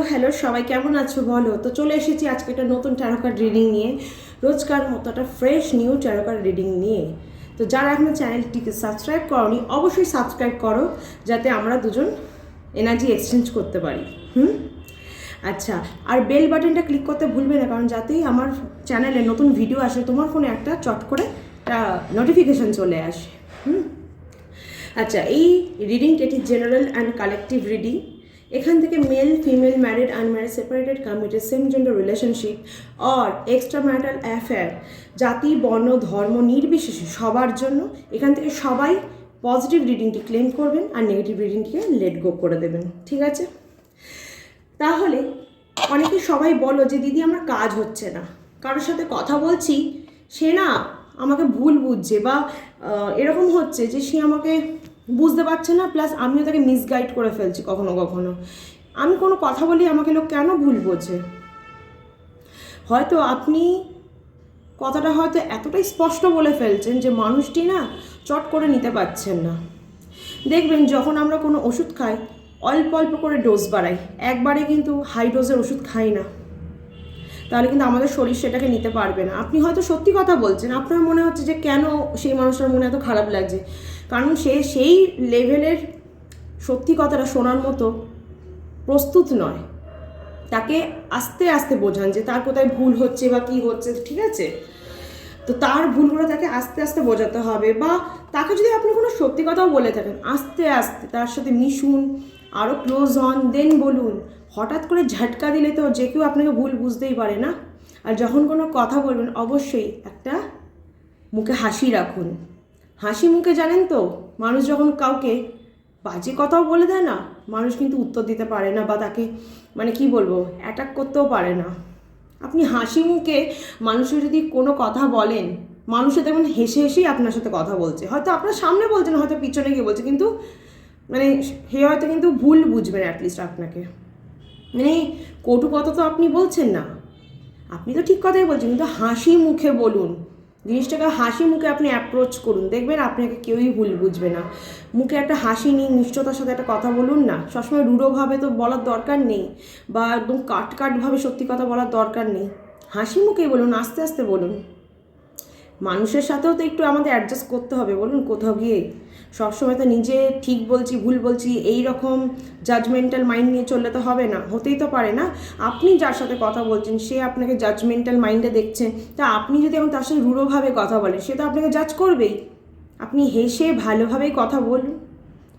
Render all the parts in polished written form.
Hello সবাই কেমন আছো বলো। তো চলে এসেছি আজকে একটা নতুন ট্যারো কার্ড রিডিং নিয়ে, রোজকার মতো একটা fresh new taro card reading নিয়ে। তো যারা এখনো চ্যানেলটিকে সাবস্ক্রাইব করোনি অবশ্যই সাবস্ক্রাইব করো, যাতে আমরা দুজন এনার্জি এক্সচেঞ্জ করতে পারি। আচ্ছা, আর বেল বাটনটা ক্লিক করতে ভুলবে না, কারণ যাতেই আমার চ্যানেলে নতুন ভিডিও আসে তোমার ফোনে একটা চট করে একটা নোটিফিকেশান চলে আসে। আচ্ছা, এই রিডিংটা এটি জেনারেল অ্যান্ড কালেকটিভ রিডিং। এখান থেকে male female married unmarried separated committed same gender relationship or extra marital affair, জাতি বর্ণ ধর্ম নির্বিশেষে সবার জন্য এখান থেকে সবাই পজিটিভ রিডিংটি ক্লেম করবেন আর নেগেটিভ রিডিংটিকে লেট গো করে দেবেন। ঠিক আছে? তাহলে অনেকে সবাই বলো যে দিদি আমার কাজ হচ্ছে না, কারোর সাথে কথা বলছি সে না আমাকে ভুল বুঝছে, বা এরকম হচ্ছে যে সে আমাকে বুঝতে পারছে না, প্লাস আমিও তাকে মিসগাইড করে ফেলছি কখনো কখনো। আমি কোনো কথা বলি আমাকে লোক কেন ভুল বোঝে? হয়তো আপনি কথাটা হয়তো এতটাই স্পষ্ট বলে ফেলছেন যে মানুষটি না চট করে নিতে পারছেন না। দেখবেন যখন আমরা কোনো ওষুধ খাই অল্প অল্প করে ডোজ বাড়াই, একবারে কিন্তু হাই ডোজের ওষুধ খাই না, তাহলে কিন্তু আমাদের শরীর সেটাকে নিতে পারবে না। আপনি হয়তো সত্যি কথা বলছেন, আপনার মনে হচ্ছে যে কেন সেই মানুষটার মনে এত খারাপ লাগছে, কারণ সে সেই লেভেলের সত্যি কথাটা শোনার মতো প্রস্তুত নয়। তাকে আস্তে আস্তে বোঝান যে তার কোথায় ভুল হচ্ছে বা কী হচ্ছে। ঠিক আছে? তো তার ভুলগুলো তাকে আস্তে আস্তে বোঝাতে হবে, বা তাকে যদি আপনি কোনো সত্যি কথাও বলে থাকেন আস্তে আস্তে তার সাথে মিশুন, আরও ক্লোজ হন, দেন বলুন। হঠাৎ করে ঝাটকা দিলে তো যে কেউ আপনাকে ভুল বুঝতেই পারে না। আর যখন কোনো কথা বলবেন অবশ্যই একটা মুখে হাসি রাখুন। হাসি মুখে, জানেন তো, মানুষ যখন কাউকে বাজে কথাও বলে দেয় না, মানুষ কিন্তু উত্তর দিতে পারে না, বা তাকে মানে কি বলবো অ্যাটাক করতেও পারে না। আপনি হাসি মুখে মানুষের যদি কোনো কথা বলেন, মানুষের দেখবেন হেসে হেসেই আপনার সাথে কথা বলছে, হয়তো আপনার সামনে বলছেন, হয়তো পিছনে গিয়ে বলছে, কিন্তু মানে হে হয়তো কিন্তু ভুল বুঝবেন অ্যাটলিস্ট আপনাকে। মানে কটু কথা তো আপনি বলছেন না, আপনি তো ঠিক কথাই বলছেন, কিন্তু হাসি মুখে বলুন জিনিসটাকে, হাসি মুখে আপনি অ্যাপ্রোচ করুন, দেখবেন আপনাকে কেউই ভুল বুঝবে না। মুখে একটা হাসি নিন, নিশ্চয়তার সাথে একটা কথা বলুন না। সবসময় রূঢ়ভাবে তো বলার দরকার নেই, বা একদম কাটভাবে সত্যি কথা বলার দরকার নেই। হাসি মুখেই বলুন, আস্তে আস্তে বলুন। মানুষের সাথেও তো একটু আমাদের অ্যাডজাস্ট করতে হবে বলুন, কোথাও গিয়ে সবসময় তো নিজে ঠিক বলছি ভুল বলছি এই রকম জাজমেন্টাল মাইন্ড নিয়ে চললে তো হবে না, হতেই তো পারে না। আপনি যার সাথে কথা বলছেন সে আপনাকে জাজমেন্টাল মাইন্ডে দেখছেন, তা আপনি যদি এখন তার সাথে রূঢ়ভাবে কথা বলেন সে তো আপনাকে জাজ করবেই। আপনি হেসে ভালোভাবেই কথা বলুন,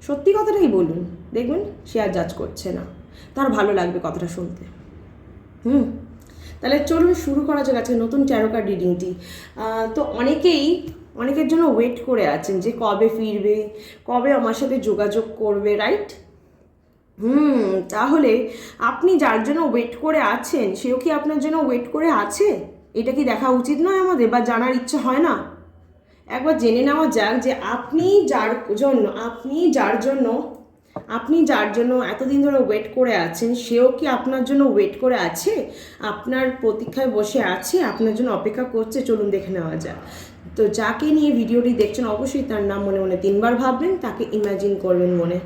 সত্যি কথাটাই বলুন, দেখবেন সে আর জাজ করছে না, তার ভালো লাগবে কথাটা শুনতে। তাহলে চলুন শুরু করা যাক আজকে নতুন ট্যারো কার্ড রিডিংটি। তো অনেকের জন্য ওয়েট করে আছেন যে কবে ফিরবে, কবে আমার সাথে যোগাযোগ করবে, রাইট? তাহলে আপনি যার জন্য ওয়েট করে আছেন সেও কি আপনার জন্য ওয়েট করে আছে? এটা কি দেখা উচিত নয় আমাদের, বা জানার ইচ্ছে হয় না? একবার জেনে নেওয়া যাক যে আপনি যার জন্য এতদিন ধরে ওয়েট করে আছেন সেও কি আপনার জন্য ওয়েট করে আছে, আপনার প্রতীক্ষায় বসে আছে, আপনার জন্য অপেক্ষা করছে। চলুন দেখে নেওয়া যাক। তো যাকে নিয়ে ভিডিওটি দেখছেন অবশ্যই তার নাম মনে মনে 3 বার ভাববেন, তাকে ইমাজিন করবেন মনে।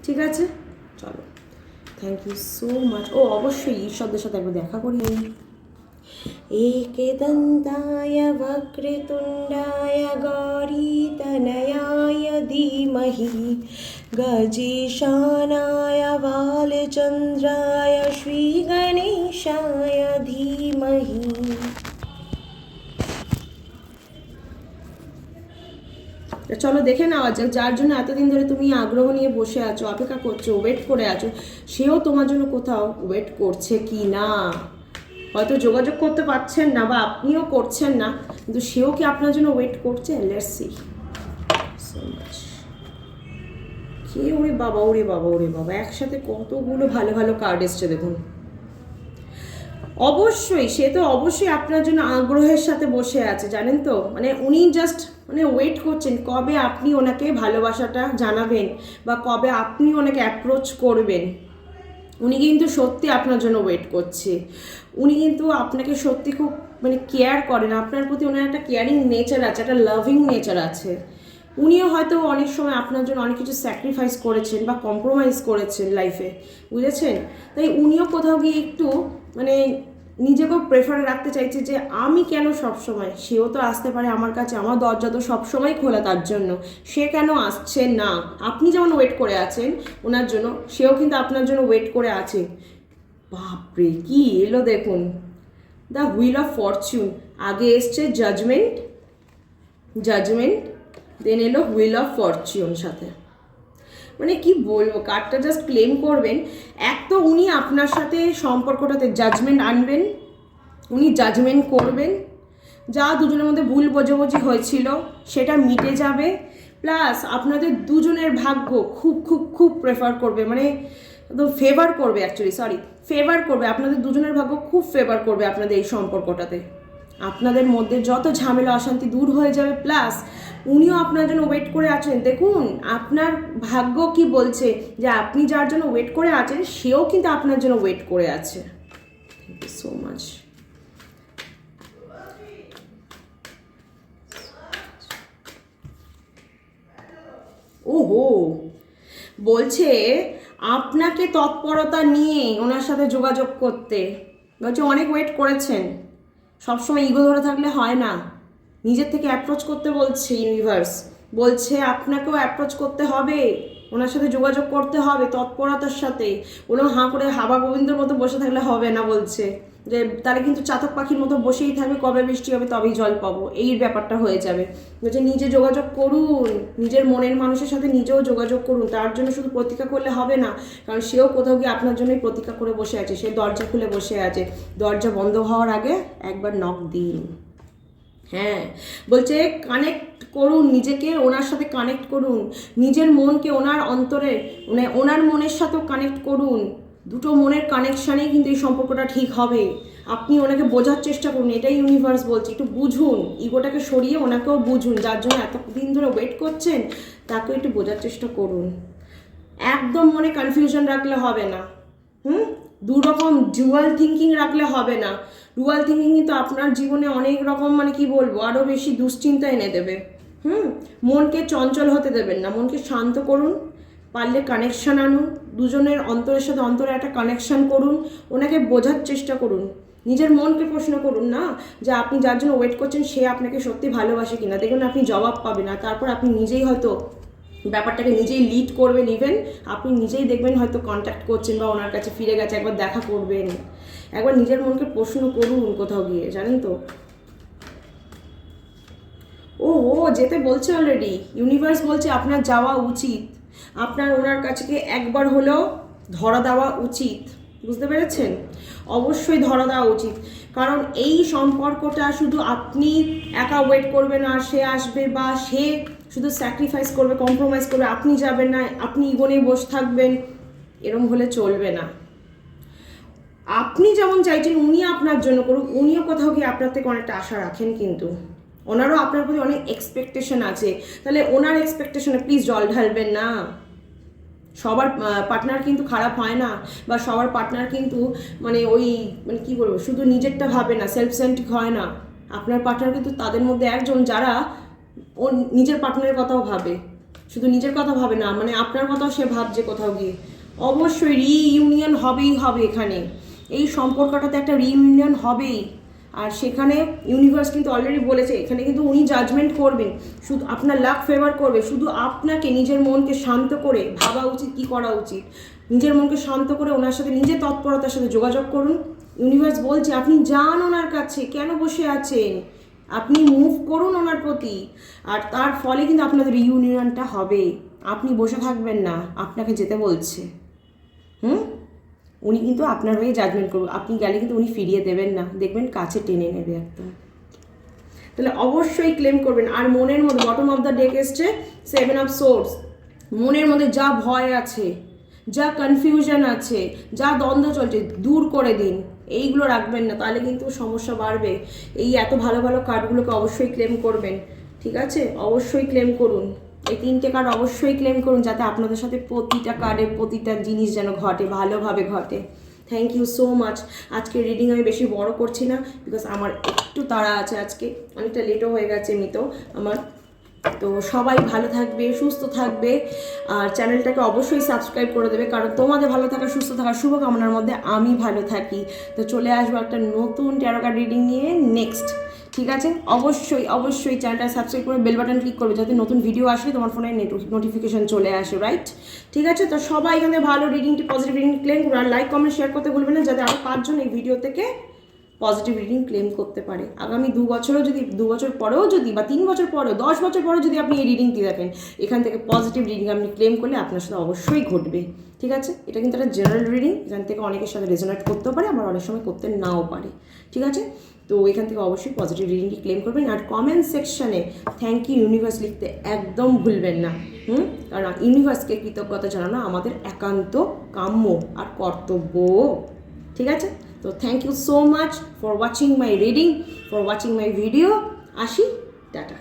ঠিক আছে? চলো, থ্যাংক ইউ সো মাচ। ও অবশ্যই ঈশ্বরদের সাথে একবার দেখা করি। एकदन्ताय वक्रतुण्डाय गौरीतनयाय धीमहि गजेशानाय बालचन्द्राय श्रीगणेशाय धीमहि। চলো দেখে নেওয়া যাক যার জন্য এতদিন ধরে তুমি আগ্রহ নিয়ে বসে আছো, অপেক্ষা করছো, ওয়েট করে আছো, সেও তোমার জন্য কোথাও ওয়েট করছে কি না। হয়তো যোগাযোগ করতে পারছেন না বা আপনিও করছেন না, কিন্তু সেও কি আপনার জন্য ওয়েট করছে? Let's see. So much. ওরে বাবা, ওরে বাবা, ওরে বাবা, একসাথে কতগুলো ভালো ভালো কার্ড এসছে দেখুন। অবশ্যই সে তো অবশ্যই আপনার জন্য আগ্রহের সাথে বসে আছে, জানেন তো, মানে উনি জাস্ট ওয়েট করছেন কবে আপনি ওনাকে ভালোবাসাটা জানাবেন, বা কবে আপনি ওনাকে অ্যাপ্রোচ করবেন। উনি কিন্তু সত্যি আপনার জন্য ওয়েট করছে। উনি কিন্তু আপনাকে সত্যি খুব কেয়ার করেন, আপনার প্রতি ওনার একটা কেয়ারিং নেচার আছে, একটা লাভিং নেচার আছে। উনিও হয়তো অনেক সময় আপনার জন্য অনেক কিছু স্যাক্রিফাইস করেছেন বা কম্প্রোমাইজ করেছেন লাইফে, বুঝেছেন? তাই উনিও কোথাও গিয়ে একটু মানে নিজেকেও প্রেফারে রাখতে চাইছে যে আমি কেন সবসময়, সেও তো আসতে পারে আমার কাছে, আমার দরজা তো সবসময় খোলা তার জন্য, সে কেন আসছে না? আপনি যেমন ওয়েট করে আছেন ওনার জন্য, সেও কিন্তু আপনার জন্য ওয়েট করে আছে। বাপরে কি এলো দেখুন, দ্য হুইল অফ ফরচুন। আগে এসছে জাজমেন্ট, দেন এলো হুইল অফ ফরচুন সাথে। মানে কি বলবো, কার্ডটা জাস্ট ক্লেম করবেন। এক তো উনি আপনার সাথে সম্পর্কটাতে জাজমেন্ট আনবেন, উনি জাজমেন্ট করবেন, যা দুজনের মধ্যে ভুল বোঝাবুঝি হয়েছিল সেটা মিটে যাবে, প্লাস আপনাদের দুজনের ভাগ্য খুব খুব খুব প্রেফার করবে, মানে একদম ফেভার করবে, ফেভার করবে, আপনাদের দুজনের ভাগ্য খুব ফেভার করবে আপনাদের এই সম্পর্কটাতে। আপনাদের মধ্যে যত ঝামেলা অশান্তি দূর হয়ে যাবে, প্লাস উনিও আপনার জন্য ওয়েট করে আছেন। দেখুন আপনার ভাগ্য কি বলছে, যে আপনি যার জন্য ওয়েট করে আছেন সেও কিন্তু আপনার জন্য ওয়েট করে আছে। Thank you so much. ওহো, বলছে আপনাকে তৎপরতা নিয়ে ওনার সাথে যোগাযোগ করতে, বলছে অনেক ওয়েট করেছেন। সবসময় ইগো ধরে থাকলে হয় না, নিজের থেকে অ্যাপ্রোচ করতে বলছে ইউনিভার্স, বলছে আপনাকেও অ্যাপ্রোচ করতে হবে, ওনার সাথে যোগাযোগ করতে হবে তৎপরতার সাথে। ওনার হাঁ করে হাবা গোবিন্দর মতো বসে থাকলে হবে না, বলছে যে তাহলে কিন্তু চাতক পাখির মতো বসেই থাকবে, কবে বৃষ্টি হবে তবেই জল পাবো, এই ব্যাপারটা হয়ে যাবে। বলছে নিজে যোগাযোগ করুন, নিজের মনের মানুষের সাথে নিজেও যোগাযোগ করুন, তার জন্য শুধু প্রতীক্ষা করলে হবে না, কারণ সেও কোথাও গিয়ে আপনার জন্যই প্রতীক্ষা করে বসে আছে, সে দরজা খুলে বসে আছে, দরজা বন্ধ হওয়ার আগে একবার নক দিন। হ্যাঁ, বলছে কানেক্ট করুন নিজেকে, ওনার সাথে কানেক্ট করুন, নিজের মনকে ওনার অন্তরে মানে ওনার মনের সাথেও কানেক্ট করুন, দুটো মনের কানেকশানেই কিন্তু এই সম্পর্কটা ঠিক হবে। আপনি ওনাকে বোঝার চেষ্টা করুন, এটাই ইউনিভার্স বলছে, একটু বুঝুন, ইগোটাকে সরিয়ে ওনাকেও বুঝুন, যার জন্য এতদিন ধরে ওয়েট করছেন তাকেও একটু বোঝার চেষ্টা করুন। একদম মনে কনফিউশন রাখলে হবে না, দুরকম ডুয়াল থিঙ্কিং রাখলে হবে না। ডুয়াল থিঙ্কিং কিন্তু আপনার জীবনে অনেক রকম মানে কি বলবো আরও বেশি দুশ্চিন্তা এনে দেবে। মনকে চঞ্চল হতে দেবেন না, মনকে শান্ত করুন, পারলে কানেকশান আনুন, দুজনের অন্তরের সাথে অন্তরে একটা কানেকশান করুন, ওনাকে বোঝার চেষ্টা করুন, নিজের মনকে প্রশ্ন করুন না যে আপনি যার জন্য ওয়েট করছেন সে আপনাকে সত্যি ভালোবাসে কিনা, দেখুন আপনি জবাব পাবেন, আর তারপর আপনি নিজেই হয়তো ব্যাপারটাকে নিজেই লিড করবেন, ইভেন আপনি নিজেই দেখবেন হয়তো কন্ট্যাক্ট করছেন বা ওনার কাছে ফিরে গেছে, একবার দেখা করবেন, একবার নিজের মনকে প্রশ্ন করুন কোথাও গিয়ে, জানেন তো। ও যেতে বলছে অলরেডি, ইউনিভার্স বলছে আপনার যাওয়া উচিত, আপনার ওনার কাছে একবার হলেও ধরা দেওয়া উচিত, বুঝতে পেরেছেন? অবশ্যই ধরা দেওয়া উচিত, কারণ এই সম্পর্কটা শুধু আপনি একা ওয়েট করবেন আর সে আসবে, বা সে শুধু স্যাক্রিফাইস করবে, কম্প্রোমাইজ করবে, আপনি যাবেন না, আপনি ইগো নিয়ে বসে থাকবেন, এরম হলে চলবে না। আপনি যেমন চাইছেন উনি আপনার জন্য করুক, উনিও কোথাও গিয়ে আপনার থেকে অনেকটা আশা রাখেন, কিন্তু ওনারও আপনার প্রতি অনেক এক্সপেকটেশন আছে, তাহলে ওনার এক্সপেকটেশনে প্লিজ জল ঢালবেন না। সবার পার্টনার কিন্তু খারাপ হয় না, বা সবার পার্টনার কিন্তু মানে ওই মানে কী বলবো শুধু নিজেরটা ভাবে না, সেলফ সেন্ট্রিক হয় না। আপনার পার্টনার কিন্তু তাদের মধ্যে একজন যারা ও নিজের পার্টনারের কথাও ভাবে, শুধু নিজের কথা ভাবে না, মানে আপনার কথাও সে ভাবছে কোথাও গিয়ে। অবশ্যই রিইউনিয়ন হবেই হবে, এখানে এই সম্পর্কটাতে একটা রিইউনিয়ন হবেই, আর সেখানে ইউনিভার্স কিন্তু অলরেডি বলেছে এখানে কিন্তু উনি জাজমেন্ট করবেন, শুধু আপনার লাক ফেভার করবে, শুধু আপনাকে নিজের মনকে শান্ত করে ভাবা উচিত কী করা উচিত, নিজের মনকে শান্ত করে ওনার সাথে নিজের তৎপরতার সাথে যোগাযোগ করুন। ইউনিভার্স বলছে আপনি যান ওনার কাছে, কেন বসে আছেন, আপনি মুভ করুন ওনার প্রতি, আর তার ফলে কিন্তু আপনাদের রিইউনিয়নটা হবে, আপনি বসে থাকবেন না, আপনাকে যেতে বলছে। উনি কিন্তু আপনার হয়ে জাজমেন্ট করবে, আপনি গেলে কিন্তু উনি ফিরিয়ে দেবেন না, দেখবেন কাছে টেনে নেবে একদম। তাহলে অবশ্যই ক্লেম করবেন। আর মনের মধ্যে বটম অফ দ্য ডেক এসছে 7 অফ সোর্স, মনের মধ্যে যা ভয় আছে, যা কনফিউশন আছে, যা দ্বন্দ্ব চলছে দূর করে দিন, এইগুলো রাখবেন না, তাহলে কিন্তু সমস্যা বাড়বে। এই এত ভালো ভালো কার্ডগুলোকে অবশ্যই ক্লেম করবেন, ঠিক আছে? অবশ্যই ক্লেম করুন, এই 3টে কার্ড অবশ্যই ক্লেম করুন, যাতে আপনাদের সাথে প্রতিটা কার্ডের প্রতিটা জিনিস যেন ঘটে, ভালোভাবে ঘটে। Thank you so much. আজকে রিডিং আমি বেশি বড় করছি না, বিকজ আমার একটু তাড়া আছে, আজকে অনেকটা লেটও হয়ে গেছে এমনিতেও আমার। তো সবাই ভালো থাকবে, সুস্থ থাকবে, আর চ্যানেলটাকে অবশ্যই সাবস্ক্রাইব করে দেবে, কারণ তোমাদের ভালো থাকা, সুস্থ থাকার শুভকামনার মধ্যে আমি ভালো থাকি। তো চলে আসবো একটা নতুন ট্যারো কার্ড রিডিং নিয়ে নেক্সট, ঠিক আছে? অবশ্যই অবশ্যই চ্যানেলটা সাবস্ক্রাইব করে বেল বাটন ক্লিক করবে, যাতে নতুন ভিডিও আসলে তোমার ফোনে নোটিফিকেশন চলে আসে, রাইট? ঠিক আছে, তো সবাই এখানে ভালো রিডিংটি, পজিটিভ রিডিং ক্লেম করবে, আর লাইক কমেন্ট শেয়ার করতে ভুলবে না, যাতে আরও 5 জন এই ভিডিও থেকে পজিটিভ রিডিং ক্লেম করতে পারে। আগামী 2 বছরও যদি, 2 বছর পরেও যদি, বা 3 বছর পরেও, 10 বছর পরেও যদি আপনি এই রিডিংটি দেখেন, এখান থেকে পজিটিভ রিডিং আপনি ক্লেম করলে আপনার সাথে অবশ্যই ঘটবে, ঠিক আছে? এটা কিন্তু একটা জেনারেল রিডিং, এখান থেকে অনেকের সাথে রেজোনেট করতেও পারে, আবার অনেক সময় করতে নাও পারে, ঠিক আছে? তো এখান থেকে অবশ্যই পজিটিভ রিডিংটি ক্লেম করবেন। আর কমেন্ট সেকশানে থ্যাংক ইউ ইউনিভার্স লিখতে একদম ভুলবেন না, কারণ ইউনিভার্সকে কৃতজ্ঞতা জানানো আমাদের একান্ত কাম্য আর কর্তব্য, ঠিক আছে? তো thank you so much for watching my reading, for watching my video. আসি, টাটা।